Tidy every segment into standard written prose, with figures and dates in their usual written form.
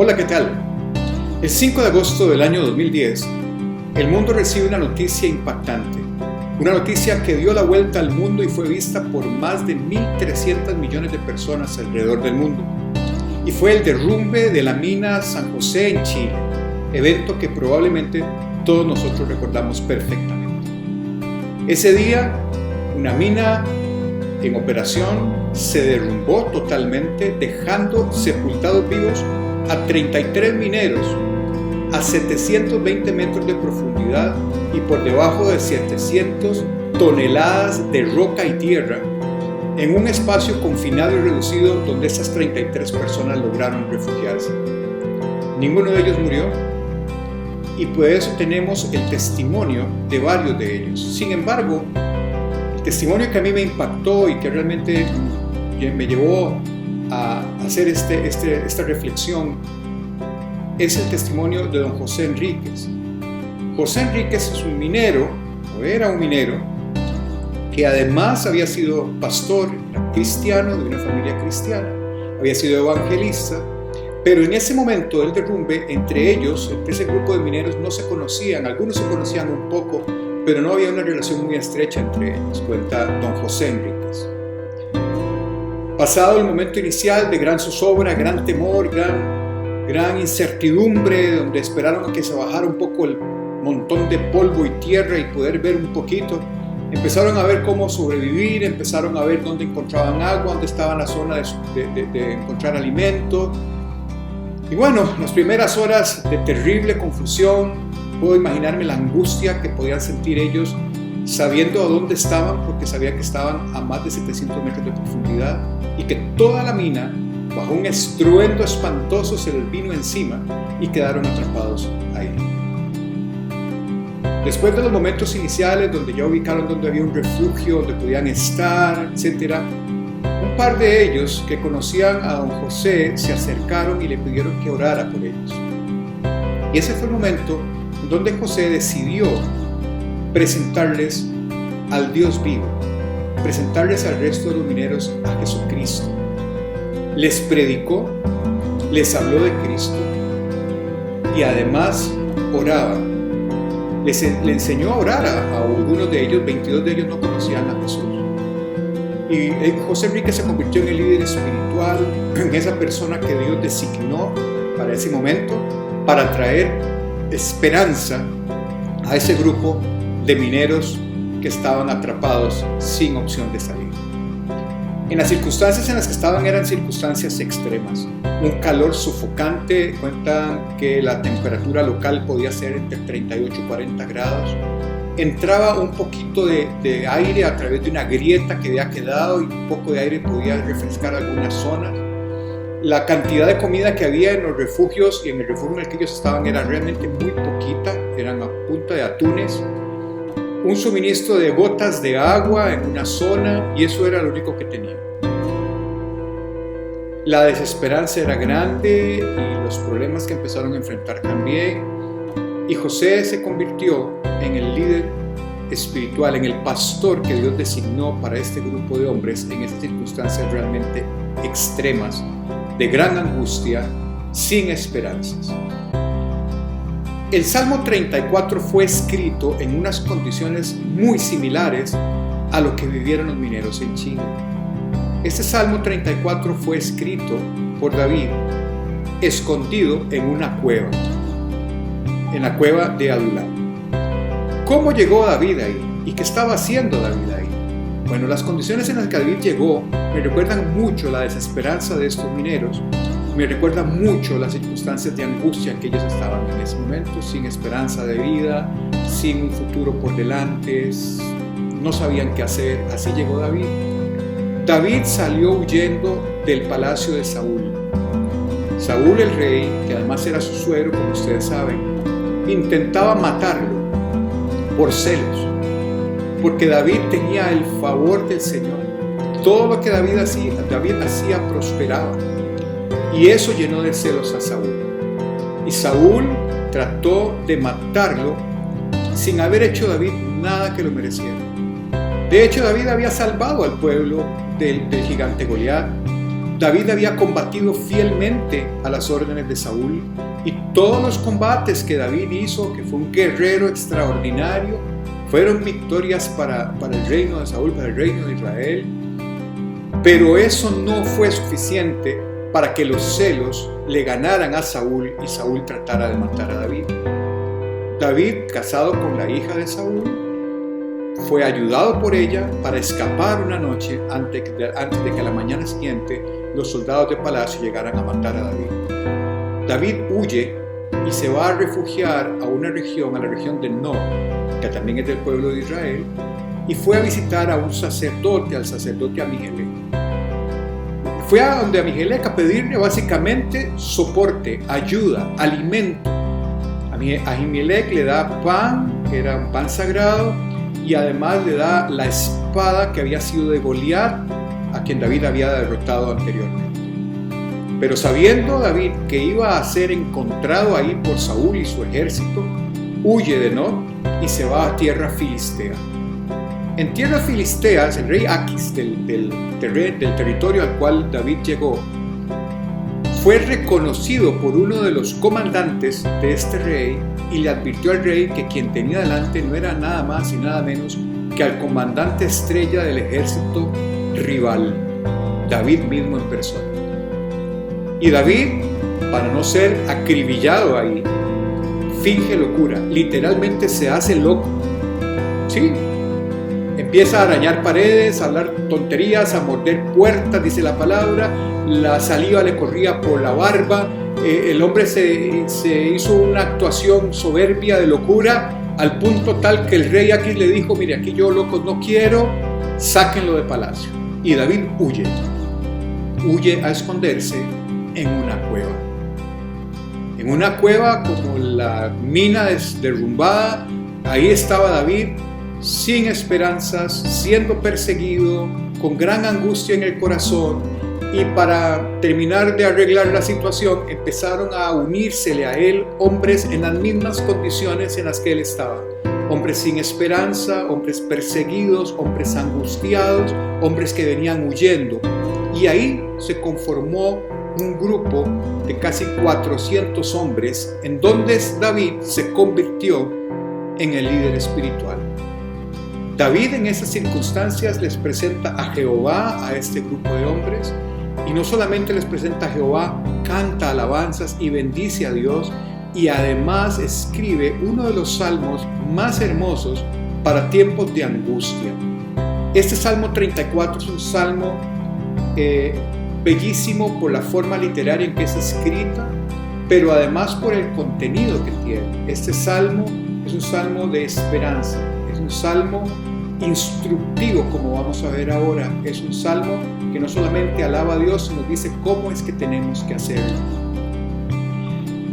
Hola, ¿qué tal? El 5 de agosto del año 2010, el mundo recibe una noticia impactante. Una noticia que dio la vuelta al mundo y fue vista por más de 1.300 millones de personas alrededor del mundo. Y fue el derrumbe de la mina San José en Chile, evento que probablemente todos nosotros recordamos perfectamente. Ese día, una mina en operación se derrumbó totalmente, dejando sepultados vivos a 33 mineros a 720 metros de profundidad y por debajo de 700 toneladas de roca y tierra en un espacio confinado y reducido donde esas 33 personas lograron refugiarse. Ninguno de ellos murió y por eso tenemos el testimonio de varios de ellos. Sin embargo, el testimonio que a mí me impactó y que realmente me llevó a hacer esta reflexión es el testimonio de don José Enríquez. José Enríquez es un minero, o era un minero, que además había sido pastor, era cristiano, de una familia cristiana, había sido evangelista, pero en ese momento del derrumbe, entre ellos, entre ese grupo de mineros no se conocían, algunos se conocían un poco, pero no había una relación muy estrecha entre ellos, cuenta don José Enríquez. Pasado el momento inicial de gran zozobra, gran temor, gran incertidumbre, donde esperaron a que se bajara un poco el montón de polvo y tierra y poder ver un poquito, empezaron a ver cómo sobrevivir, empezaron a ver dónde encontraban agua, dónde estaba la zona de encontrar alimento. Y bueno, las primeras horas de terrible confusión, puedo imaginarme la angustia que podían sentir ellos sabiendo a dónde estaban, porque sabían que estaban a más de 700 metros de profundidad y que toda la mina, bajo un estruendo espantoso, se les vino encima y quedaron atrapados ahí. Después de los momentos iniciales, donde ya ubicaron donde había un refugio, donde podían estar, etc., un par de ellos que conocían a don José se acercaron y le pidieron que orara por ellos. Y ese fue el momento donde José decidió presentarles al Dios vivo, presentarles al resto de los mineros a Jesucristo. Les predicó, les habló de Cristo y además oraba. Le enseñó a orar a algunos de ellos, 22 de ellos no conocían a Jesús. Y José Enríquez se convirtió en el líder espiritual, en esa persona que Dios designó para ese momento, para traer esperanza a ese grupo de mineros que estaban atrapados sin opción de salir. En las circunstancias en las que estaban eran circunstancias extremas. Un calor sofocante, cuentan que la temperatura local podía ser entre 38 y 40 grados. Entraba un poquito de aire a través de una grieta que había quedado y un poco de aire podía refrescar algunas zonas. La cantidad de comida que había en los refugios y en el refugio en el que ellos estaban era realmente muy poquita, eran a punta de atunes. Un suministro de gotas de agua en una zona y eso era lo único que tenían. La desesperanza era grande y los problemas que empezaron a enfrentar también. Y José se convirtió en el líder espiritual, en el pastor que Dios designó para este grupo de hombres en esas circunstancias realmente extremas, de gran angustia, sin esperanzas. El Salmo 34 fue escrito en unas condiciones muy similares a lo que vivieron los mineros en Chile. Este Salmo 34 fue escrito por David, escondido en una cueva, en la cueva de Adulam. ¿Cómo llegó David ahí? ¿Y qué estaba haciendo David ahí? Bueno, las condiciones en las que David llegó me recuerdan mucho la desesperanza de estos mineros, me recuerdan mucho las circunstancias de angustia en que ellos estaban en ese momento, sin esperanza de vida, sin un futuro por delante, no sabían qué hacer. Así llegó David. David salió huyendo del palacio de Saúl. Saúl, el rey, que además era su suegro, como ustedes saben, intentaba matarlo por celos, porque David tenía el favor del Señor. Todo lo que David hacía prosperaba. Y eso llenó de celos a Saúl. Y Saúl trató de matarlo sin haber hecho David nada que lo mereciera. De hecho, David había salvado al pueblo del gigante Goliat. David había combatido fielmente a las órdenes de Saúl, y todos los combates que David hizo, que fue un guerrero extraordinario, fueron victorias para el reino de Saúl, para el reino de Israel. Pero eso no fue suficiente para que los celos le ganaran a Saúl y Saúl tratara de matar a David. David, casado con la hija de Saúl, fue ayudado por ella para escapar una noche antes de que a la mañana siguiente los soldados de palacio llegaran a matar a David. David huye y se va a refugiar a una región, a la región de Nob, que también es del pueblo de Israel, y fue a visitar a un sacerdote, al sacerdote Ahimelech. Fue a donde Ahimelech a pedirle básicamente soporte, ayuda, alimento. Ahimelech le da pan, que era un pan sagrado, y además le da la espada que había sido de Goliat, a quien David había derrotado anteriormente. Pero sabiendo David que iba a ser encontrado ahí por Saúl y su ejército, huye de Nob y se va a tierra filistea. En tierras filisteas, el rey Aquis del territorio al cual David llegó, fue reconocido por uno de los comandantes de este rey y le advirtió al rey que quien tenía delante no era nada más y nada menos que al comandante estrella del ejército rival, David mismo en persona. Y David, para no ser acribillado ahí, finge locura, literalmente se hace loco. Sí, empieza a arañar paredes, a hablar tonterías, a morder puertas, dice la palabra, la saliva le corría por la barba, el hombre se hizo una actuación soberbia de locura, al punto tal que el rey Aquis le dijo: mire, aquí yo locos no quiero, sáquenlo de palacio. Y David huye a esconderse en una cueva. En una cueva como la mina derrumbada, ahí estaba David, sin esperanzas, siendo perseguido, con gran angustia en el corazón, y para terminar de arreglar la situación empezaron a unírsele a él hombres en las mismas condiciones en las que él estaba. Hombres sin esperanza, hombres perseguidos, hombres angustiados, hombres que venían huyendo. Y ahí se conformó un grupo de casi 400 hombres, en donde David se convirtió en el líder espiritual. David en esas circunstancias les presenta a Jehová a este grupo de hombres, y no solamente les presenta a Jehová, canta alabanzas y bendice a Dios, y además escribe uno de los salmos más hermosos para tiempos de angustia. Este Salmo 34 es un salmo bellísimo por la forma literaria en que es escrita, pero además por el contenido que tiene. Este salmo es un salmo de esperanza, es un salmo instructivo, como vamos a ver ahora. Es un salmo que no solamente alaba a Dios, sino dice cómo es que tenemos que hacerlo.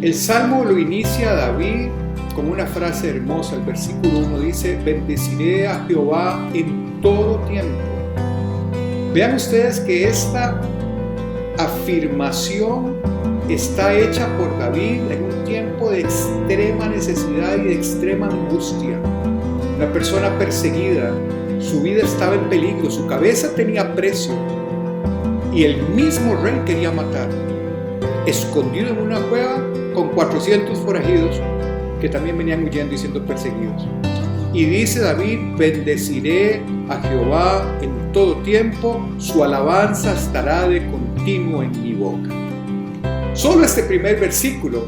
El salmo lo inicia David con una frase hermosa. El versículo 1 dice: bendeciré a Jehová en todo tiempo. Vean ustedes que esta afirmación está hecha por David en un tiempo de extrema necesidad y de extrema angustia. Una persona perseguida, su vida estaba en peligro, su cabeza tenía precio, y el mismo rey quería matar, escondido en una cueva con 400 forajidos que también venían huyendo y siendo perseguidos. Y dice David: bendeciré a Jehová en todo tiempo, su alabanza estará de continuo en mi boca. Solo este primer versículo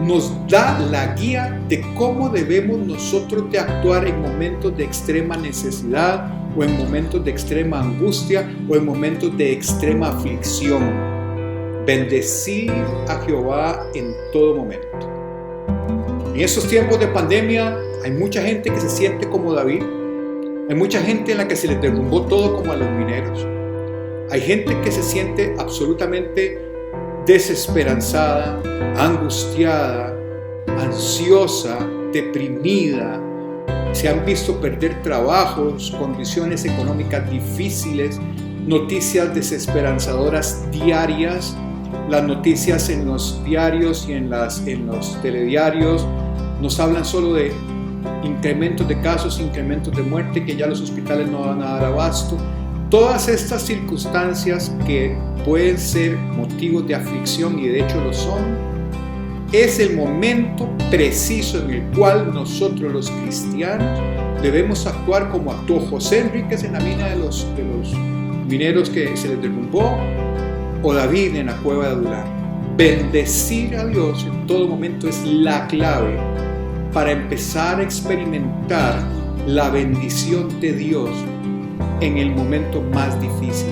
nos da la guía de cómo debemos nosotros de actuar en momentos de extrema necesidad, o en momentos de extrema angustia, o en momentos de extrema aflicción. Bendecir a Jehová en todo momento. En estos tiempos de pandemia hay mucha gente que se siente como David. Hay mucha gente en la que se les derrumbó todo, como a los mineros. Hay gente que se siente absolutamente desesperanzada, angustiada, ansiosa, deprimida. Se han visto perder trabajos, condiciones económicas difíciles, noticias desesperanzadoras diarias. Las noticias en los diarios y en los telediarios nos hablan solo de incrementos de casos, incrementos de muerte, que ya los hospitales no van a dar abasto. todas estas circunstancias que pueden ser motivos de aflicción, y de hecho lo son, es el momento preciso en el cual nosotros los cristianos debemos actuar como actuó José Enríquez en la mina de los mineros que se les derrumbó, o David en la cueva de Adulán. Bendecir a Dios en todo momento es la clave para empezar a experimentar la bendición de Dios en el momento más difícil.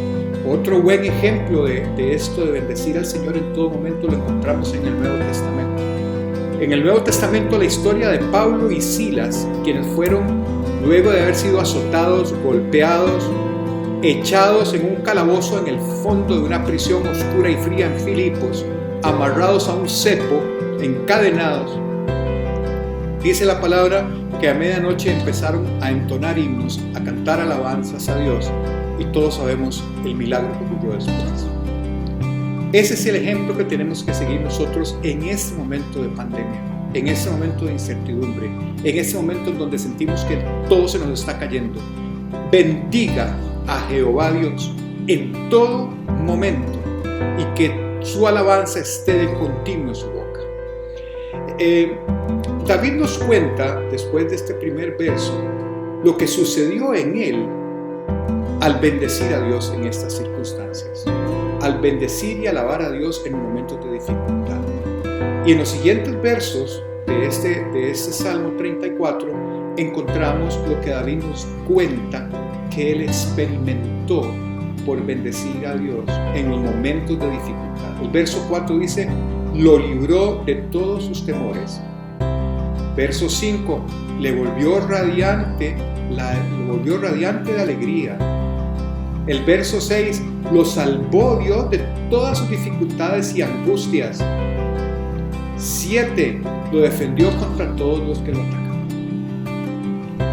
Otro buen ejemplo de esto de bendecir al Señor en todo momento lo encontramos en el Nuevo Testamento. En el Nuevo Testamento la historia de Pablo y Silas, quienes fueron, luego de haber sido azotados, golpeados, echados en un calabozo en el fondo de una prisión oscura y fría en Filipos, amarrados a un cepo, encadenados. Dice la palabra que a medianoche empezaron a entonar himnos, a cantar alabanzas a Dios, y todos sabemos el milagro que ocurrió después. Ese es el ejemplo que tenemos que seguir nosotros en este momento de pandemia, en este momento de incertidumbre, en este momento en donde sentimos que todo se nos está cayendo. Bendiga a Jehová Dios en todo momento y que su alabanza esté de continuo en su boca. David nos cuenta, después de este primer verso, lo que sucedió en él al bendecir a Dios en estas circunstancias, al bendecir y alabar a Dios en momentos de dificultad. Y en los siguientes versos de este Salmo 34 encontramos lo que David nos cuenta que él experimentó por bendecir a Dios en los momentos de dificultad. El verso 4 dice: lo libró de todos sus temores. Verso 5: le volvió radiante de alegría. El verso 6: lo salvó Dios de todas sus dificultades y angustias. 7: lo defendió contra todos los que lo atacan.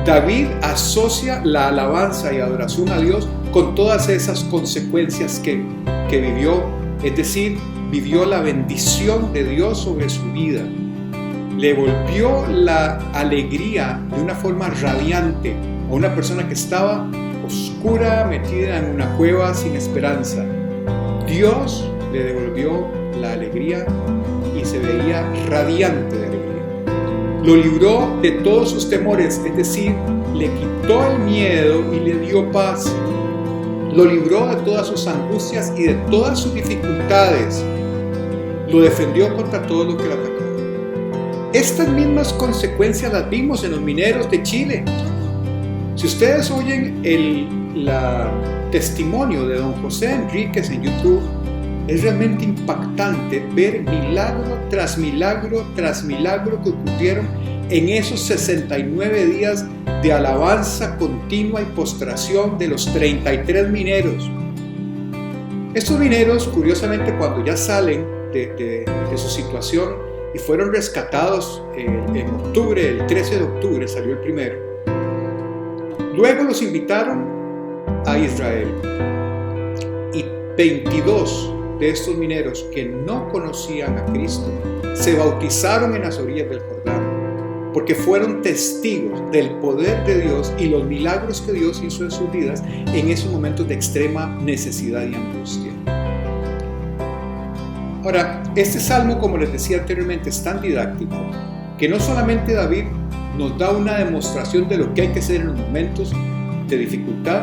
David asocia la alabanza y adoración a Dios con todas esas consecuencias que vivió, es decir, vivió la bendición de Dios sobre su vida. Le volvió la alegría de una forma radiante a una persona que estaba oscura, metida en una cueva sin esperanza. Dios le devolvió la alegría y se veía radiante de alegría. Lo libró de todos sus temores, es decir, le quitó el miedo y le dio paz. Lo libró de todas sus angustias y de todas sus dificultades. Lo defendió contra todo lo que lo atacó. Estas mismas consecuencias las vimos en los mineros de Chile. Si ustedes oyen el testimonio de don José Enríquez en YouTube, es realmente impactante ver milagro tras milagro tras milagro que ocurrieron en esos 69 días de alabanza continua y postración de los 33 mineros. Estos mineros, curiosamente, cuando ya salen de su situación y fueron rescatados en octubre, el 13 de octubre salió el primero, luego los invitaron a Israel, y 22 de estos mineros que no conocían a Cristo se bautizaron en las orillas del Jordán, porque fueron testigos del poder de Dios y los milagros que Dios hizo en sus vidas en esos momentos de extrema necesidad y angustia. Ahora, este salmo, como les decía anteriormente, es tan didáctico que no solamente David nos da una demostración de lo que hay que hacer en los momentos de dificultad,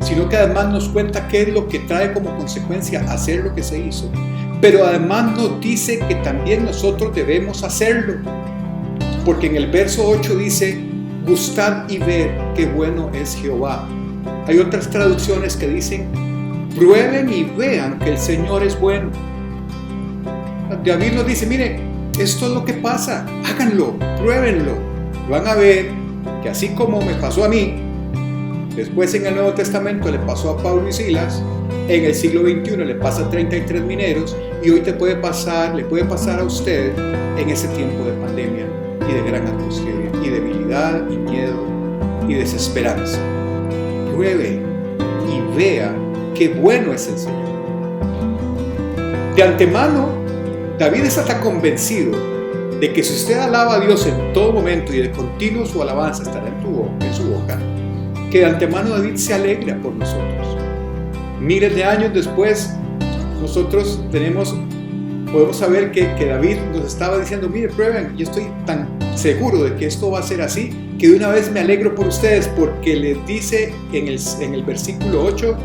sino que además nos cuenta qué es lo que trae como consecuencia hacer lo que se hizo, pero además nos dice que también nosotros debemos hacerlo, porque en el verso 8 dice: gustad y ved qué bueno es Jehová. Hay otras traducciones que dicen: prueben y vean que el Señor es bueno. David nos dice: mire, esto es lo que pasa, háganlo, pruébenlo, van a ver que así como me pasó a mí, después en el Nuevo Testamento le pasó a Pablo y Silas, en el siglo XXI le pasa a 33 mineros, y hoy le puede pasar a usted en ese tiempo de pandemia y de gran angustia y debilidad y miedo y desesperanza. Pruebe y vea qué bueno es el Señor. De antemano, David está tan convencido de que si usted alaba a Dios en todo momento y de continuo su alabanza estará en su boca, que de antemano David se alegra por nosotros. Miles de años después, nosotros podemos saber que David nos estaba diciendo, mire, prueben, yo estoy tan seguro de que esto va a ser así, que de una vez me alegro por ustedes, porque les dice en el versículo 8,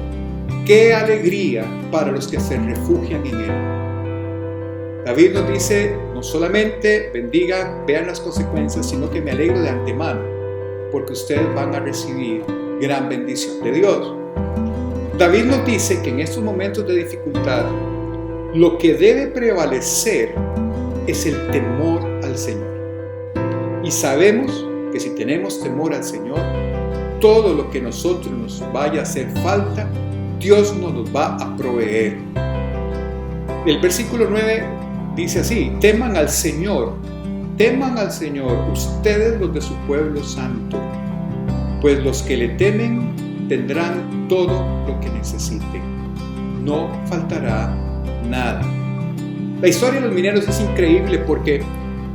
qué alegría para los que se refugian en él. David nos dice, no solamente bendigan, vean las consecuencias, sino que me alegro de antemano, porque ustedes van a recibir gran bendición de Dios. David nos dice que en estos momentos de dificultad, lo que debe prevalecer es el temor al Señor. Y sabemos que si tenemos temor al Señor, todo lo que nosotros nos vaya a hacer falta, Dios nos los va a proveer. El versículo 9 dice así, teman al Señor, ustedes los de su pueblo santo, pues los que le temen tendrán todo lo que necesiten, no faltará nada. La historia de los mineros es increíble porque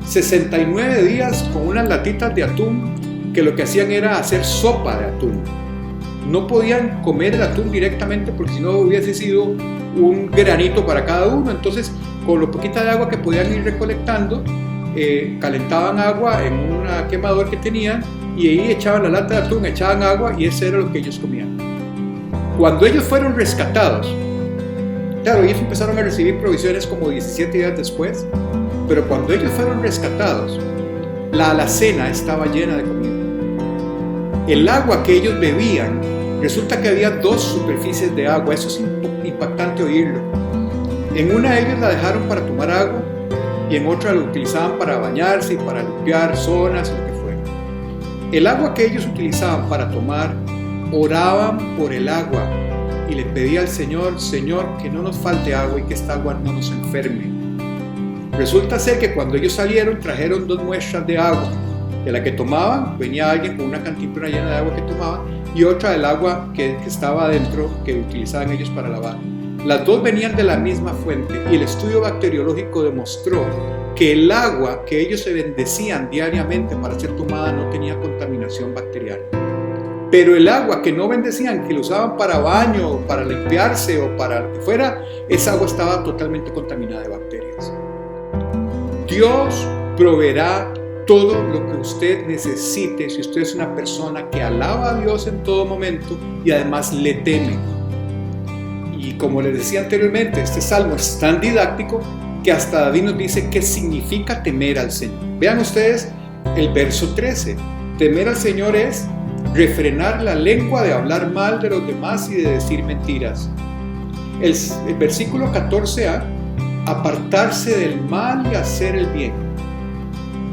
69 días con unas latitas de atún que lo que hacían era hacer sopa de atún. No podían comer el atún directamente porque si no hubiese sido un granito para cada uno. Entonces, con lo poquita de agua que podían ir recolectando, calentaban agua en un quemador que tenían y ahí echaban la lata de atún, echaban agua y eso era lo que ellos comían. Cuando ellos fueron rescatados, claro, ellos empezaron a recibir provisiones como 17 días después, pero cuando ellos fueron rescatados, la alacena estaba llena de comida. El agua que ellos bebían, resulta que había 2 superficies de agua, eso es impactante oírlo. En una de ellas la dejaron para tomar agua y en otra la utilizaban para bañarse y para limpiar zonas y lo que fuera. El agua que ellos utilizaban para tomar, oraban por el agua y le pedía al Señor, Señor, que no nos falte agua y que esta agua no nos enferme. Resulta ser que cuando ellos salieron trajeron 2 muestras de agua. De la que tomaban, venía alguien con una cantimplora llena de agua que tomaban y otra del agua que estaba adentro, que utilizaban ellos para lavar. Las 2 venían de la misma fuente y el estudio bacteriológico demostró que el agua que ellos se bendecían diariamente para ser tomada no tenía contaminación bacterial. Pero el agua que no bendecían, que lo usaban para baño, para limpiarse o para lo que fuera, esa agua estaba totalmente contaminada de bacterias. Dios proveerá todo lo que usted necesite si usted es una persona que alaba a Dios en todo momento y además le teme. Y como les decía anteriormente, este salmo es tan didáctico que hasta David nos dice qué significa temer al Señor. Vean ustedes el verso 13. Temer al Señor es refrenar la lengua de hablar mal de los demás y de decir mentiras. El versículo 14a, apartarse del mal y hacer el bien.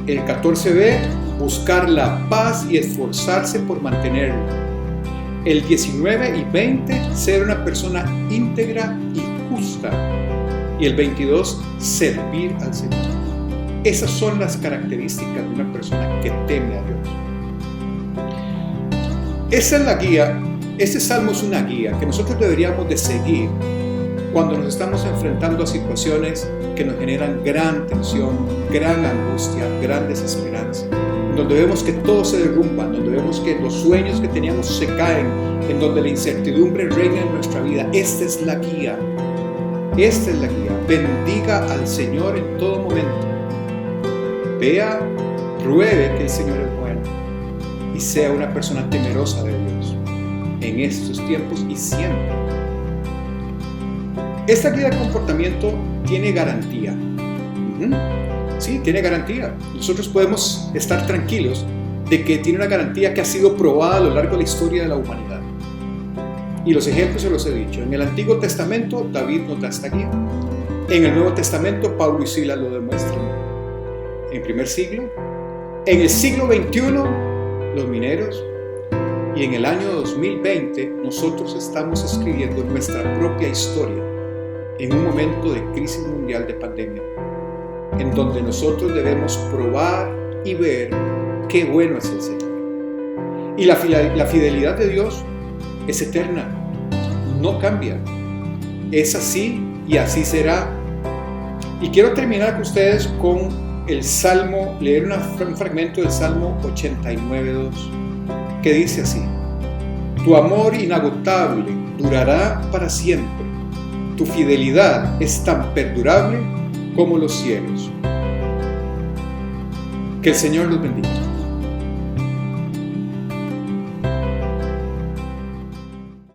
El 14b, buscar la paz y esforzarse por mantenerla. El 19 y 20, ser una persona íntegra y justa. Y el 22, servir al Señor. Esas son las características de una persona que teme a Dios. Esa es la guía, este salmo es una guía que nosotros deberíamos de seguir cuando nos estamos enfrentando a situaciones que nos generan gran tensión, gran angustia, gran desesperanza, donde vemos que todo se derrumba, donde vemos que los sueños que teníamos se caen, en donde la incertidumbre reina en nuestra vida. Esta es la guía. Esta es la guía. Bendiga al Señor en todo momento. Vea, pruebe que el Señor es bueno y sea una persona temerosa de Dios en estos tiempos y siempre. Esta guía de comportamiento tiene garantía. Sí, tiene garantía. Nosotros podemos estar tranquilos de que tiene una garantía que ha sido probada a lo largo de la historia de la humanidad. Y los ejemplos se los he dicho. En el Antiguo Testamento, David nos da esta guía. En el Nuevo Testamento, Pablo y Silas lo demuestran. En primer siglo. En el siglo XXI, los mineros. Y en el año 2020, nosotros estamos escribiendo nuestra propia historia en un momento de crisis mundial de pandemia, en donde nosotros debemos probar y ver qué bueno es el Señor. Y la fidelidad de Dios es eterna, no cambia, es así y así será. Y quiero terminar con ustedes con el Salmo, leer un fragmento del Salmo 89:2, que dice así: Tu amor inagotable durará para siempre. Tu fidelidad es tan perdurable como los cielos. Que el Señor los bendiga.